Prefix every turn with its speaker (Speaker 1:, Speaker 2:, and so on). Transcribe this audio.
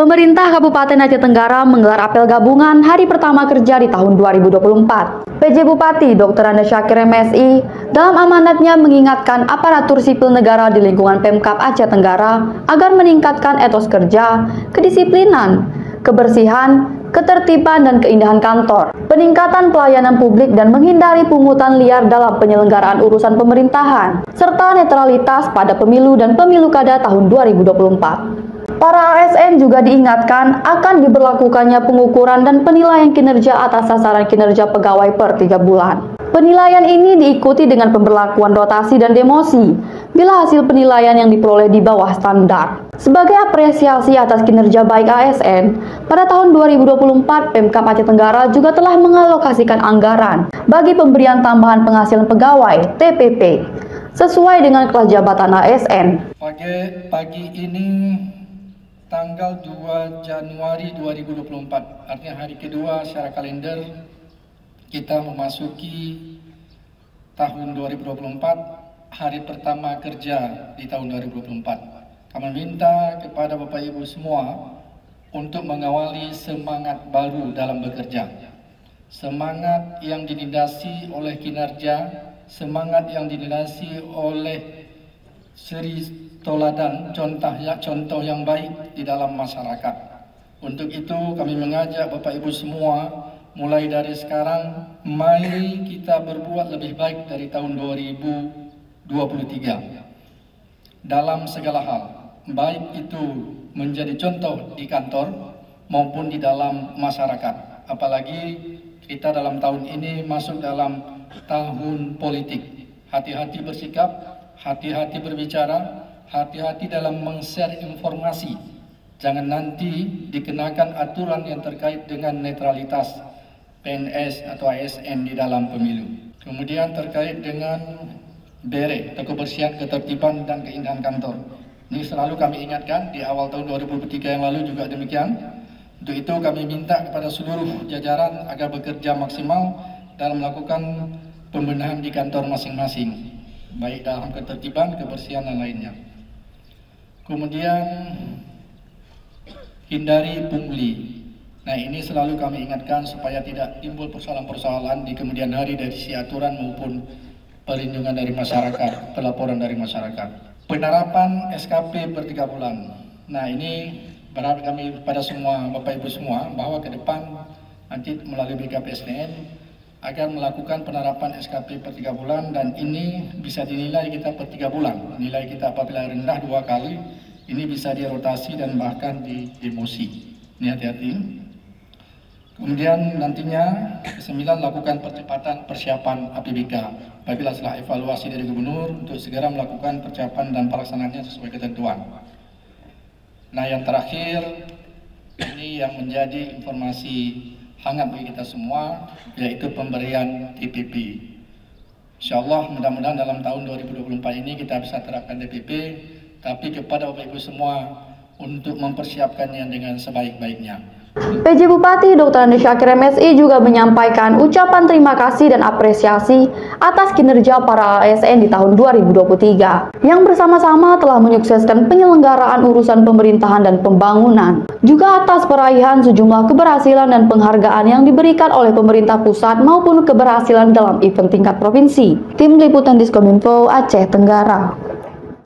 Speaker 1: Pemerintah Kabupaten Aceh Tenggara menggelar apel gabungan hari pertama kerja di tahun 2024. PJ Bupati Dr. Anda Syakir MSI dalam amanatnya mengingatkan aparatur sipil negara di lingkungan Pemkab Aceh Tenggara agar meningkatkan etos kerja, kedisiplinan, kebersihan, ketertiban dan keindahan kantor, peningkatan pelayanan publik dan menghindari pungutan liar dalam penyelenggaraan urusan pemerintahan, serta netralitas pada pemilu dan pemilu kada tahun 2024. Para ASN juga diingatkan akan diberlakukannya pengukuran dan penilaian kinerja atas sasaran kinerja pegawai per 3 bulan. Penilaian ini diikuti dengan pemberlakuan rotasi dan demosi bila hasil penilaian yang diperoleh di bawah standar. Sebagai apresiasi atas kinerja baik ASN, pada tahun 2024 Pemkab Aceh Tenggara juga telah mengalokasikan anggaran bagi pemberian tambahan penghasilan pegawai TPP sesuai dengan kelas jabatan ASN.
Speaker 2: Pagi ini tanggal 2 Januari 2024, artinya hari kedua secara kalender kita memasuki tahun 2024, hari pertama kerja di tahun 2024. Kami minta kepada Bapak Ibu semua untuk mengawali semangat baru dalam bekerja. Semangat yang dilandasi oleh kinerja, semangat yang dilandasi oleh seri toladan, contoh yang baik di dalam masyarakat. Untuk itu kami mengajak Bapak Ibu semua, mulai dari sekarang, mari kita berbuat lebih baik dari tahun 2023 dalam segala hal, baik itu menjadi contoh di kantor maupun di dalam masyarakat. Apalagi kita dalam tahun ini masuk dalam tahun politik. Hati-hati bersikap, hati-hati berbicara, hati-hati dalam meng-share informasi. Jangan nanti dikenakan aturan yang terkait dengan netralitas PNS atau ASN di dalam pemilu. Kemudian terkait dengan BERE atau kebersihan, ketertiban dan keindahan kantor. Ini selalu kami ingatkan di awal tahun 2023 yang lalu juga demikian. Untuk itu kami minta kepada seluruh jajaran agar bekerja maksimal dalam melakukan pembenahan di kantor masing-masing, baik dalam ketertiban, kebersihan dan lainnya. Kemudian hindari pungli. Nah, ini selalu kami ingatkan supaya tidak timbul persoalan-persoalan di kemudian hari dari sisi aturan maupun perlindungan dari masyarakat, pelaporan dari masyarakat. Penerapan SKP per 3 bulan. Nah, ini berharap kami pada semua Bapak Ibu semua bahwa ke depan nanti melalui BKPSDM agar melakukan penerapan SKP per 3 bulan, dan ini bisa dinilai kita per 3 bulan. Nilai kita apabila rendah 2 kali, ini bisa dirotasi dan bahkan di demosi. Ini hati-hati. Kemudian nantinya ke-9 lakukan percepatan persiapan APBK. Apabila setelah evaluasi dari Gubernur untuk segera melakukan persiapan dan pelaksanaannya sesuai ketentuan. Nah, yang terakhir ini yang menjadi informasi hangat bagi kita semua, yaitu pemberian TPP. Insyaallah mudah-mudahan dalam tahun 2024 ini kita bisa terapkan TPP, tapi kepada Bapak Ibu semua untuk mempersiapkannya dengan sebaik-baiknya.
Speaker 1: PJ Bupati Dr. Anda Syakir MSI juga menyampaikan ucapan terima kasih dan apresiasi atas kinerja para ASN di tahun 2023 yang bersama-sama telah menyukseskan penyelenggaraan urusan pemerintahan dan pembangunan, juga atas peraihan sejumlah keberhasilan dan penghargaan yang diberikan oleh pemerintah pusat maupun keberhasilan dalam event tingkat provinsi. Tim Liputan Diskominfo Aceh Tenggara.